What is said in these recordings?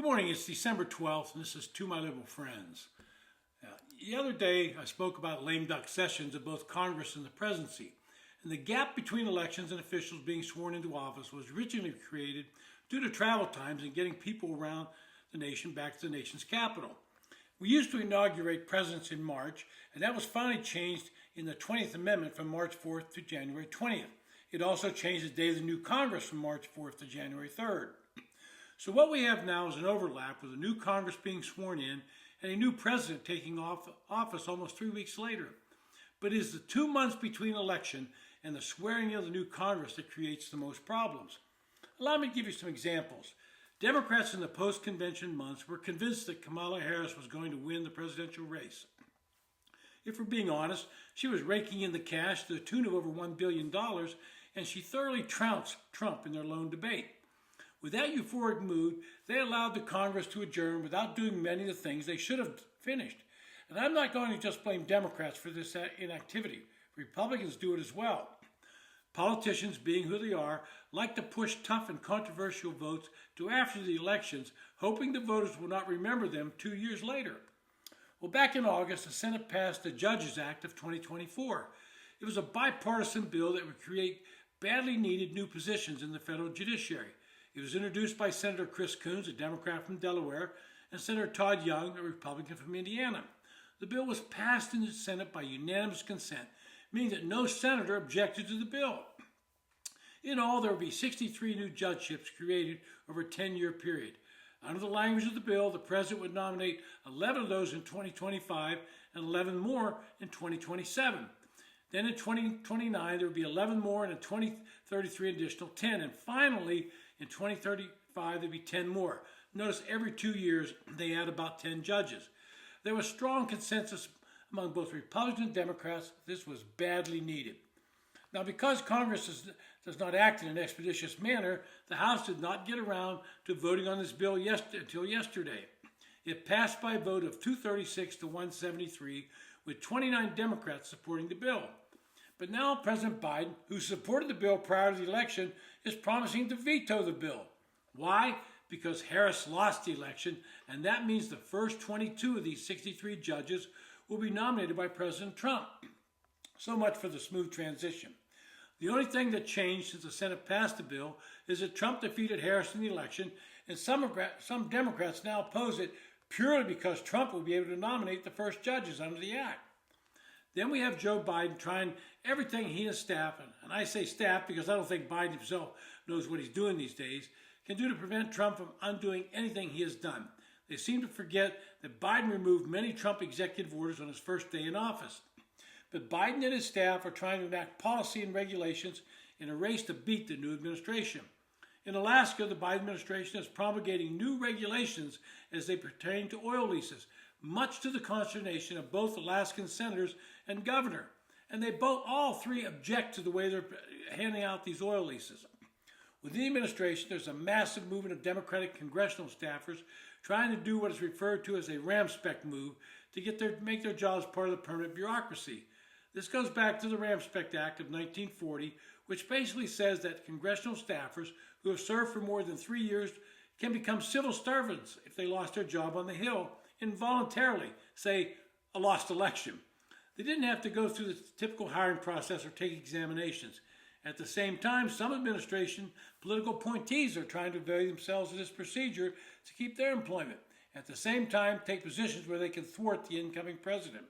Good morning, it's December 12th, and this is To My Liberal Friends. The other day, I spoke about lame duck sessions of both Congress and the presidency, and the gap between elections and officials being sworn into office was originally created due to travel times and getting people around the nation back to the nation's capital. We used to inaugurate presidents in March, and that was finally changed in the 20th Amendment from March 4th to January 20th. It also changed the day of the new Congress from March 4th to January 3rd. So what we have now is an overlap with a new Congress being sworn in and a new president taking office almost 3 weeks later. But it is the 2 months between election and the swearing in of the new Congress that creates the most problems. Allow me to give you some examples. Democrats in the post-convention months were convinced that Kamala Harris was going to win the presidential race. If we're being honest, she was raking in the cash to the tune of over $1 billion, and she thoroughly trounced Trump in their lone debate. With that euphoric mood, they allowed the Congress to adjourn without doing many of the things they should have finished. And I'm not going to just blame Democrats for this inactivity. Republicans do it as well. Politicians, being who they are, like to push tough and controversial votes to after the elections, hoping the voters will not remember them 2 years later. Well, back in August, the Senate passed the Judges Act of 2024. It was a bipartisan bill that would create badly needed new positions in the federal judiciary. It was introduced by Senator Chris Coons, a Democrat from Delaware, and Senator Todd Young, a Republican from Indiana. The bill was passed in the Senate by unanimous consent, meaning that no senator objected to the bill. In all, there will be 63 new judgeships created over a 10-year period. Under the language of the bill, the president would nominate 11 of those in 2025 and 11 more in 2027. Then in 2029, there would be 11 more, and in 2033, additional 10. And finally, in 2035, there'd be 10 more. Notice every 2 years, they add about 10 judges. There was strong consensus among both Republicans and Democrats that this was badly needed. Now, because Congress does not act in an expeditious manner, the House did not get around to voting on this bill until yesterday. It passed by a vote of 236 to 173, with 29 Democrats supporting the bill. But now President Biden, who supported the bill prior to the election, is promising to veto the bill. Why? Because Harris lost the election, and that means the first 22 of these 63 judges will be nominated by President Trump. So much for the smooth transition. The only thing that changed since the Senate passed the bill is that Trump defeated Harris in the election, and some Democrats now oppose it purely because Trump will be able to nominate the first judges under the act. Then we have Joe Biden trying everything he and his staff, and I say staff because I don't think Biden himself knows what he's doing these days, can do to prevent Trump from undoing anything he has done. They seem to forget that Biden removed many Trump executive orders on his first day in office. But Biden and his staff are trying to enact policy and regulations in a race to beat the new administration. In Alaska, the Biden administration is promulgating new regulations as they pertain to oil leases, much to the consternation of both Alaskan senators and governor. And all three object to the way they're handing out these oil leases. Within the administration, there's a massive movement of Democratic congressional staffers trying to do what is referred to as a Ramspec move to make their jobs part of the permanent bureaucracy. This goes back to the Ramspec Act of 1940, which basically says that congressional staffers who have served for more than 3 years can become civil servants if they lost their job on the Hill involuntarily, say a lost election. They didn't have to go through the typical hiring process or take examinations. At the same time, some administration political appointees are trying to avail themselves of this procedure to keep their employment. At the same time, take positions where they can thwart the incoming president.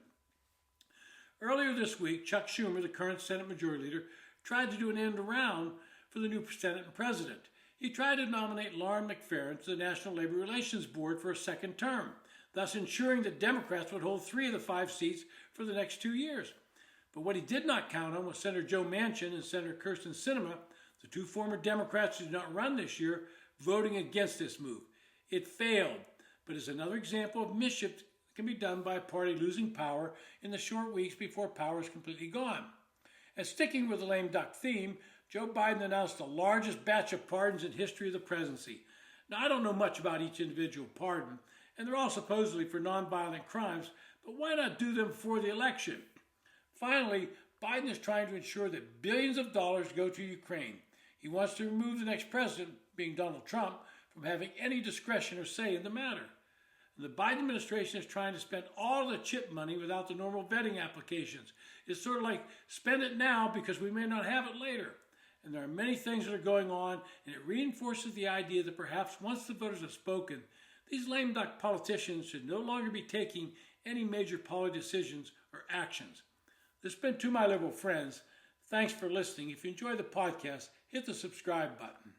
Earlier this week, Chuck Schumer, the current Senate Majority Leader, tried to do an end around for the new Senate and President. He tried to nominate Lauren McFerrin to the National Labor Relations Board for a second term, thus ensuring that Democrats would hold 3 of the 5 seats for the next 2 years. But what he did not count on was Senator Joe Manchin and Senator Kyrsten Sinema, the 2 former Democrats who did not run this year, voting against this move. It failed, but is another example of mischief that can be done by a party losing power in the short weeks before power is completely gone. And sticking with the lame duck theme, Joe Biden announced the largest batch of pardons in history of the presidency. Now, I don't know much about each individual pardon, and they're all supposedly for nonviolent crimes, but why not do them before the election? Finally, Biden is trying to ensure that billions of dollars go to Ukraine. He wants to remove the next president, being Donald Trump, from having any discretion or say in the matter. And the Biden administration is trying to spend all the chip money without the normal vetting applications. It's sort of like spend it now because we may not have it later. And there are many things that are going on, and it reinforces the idea that perhaps once the voters have spoken, these lame duck politicians should no longer be taking any major policy decisions or actions. This has been To My Liberal Friends. Thanks for listening. If you enjoy the podcast, hit the subscribe button.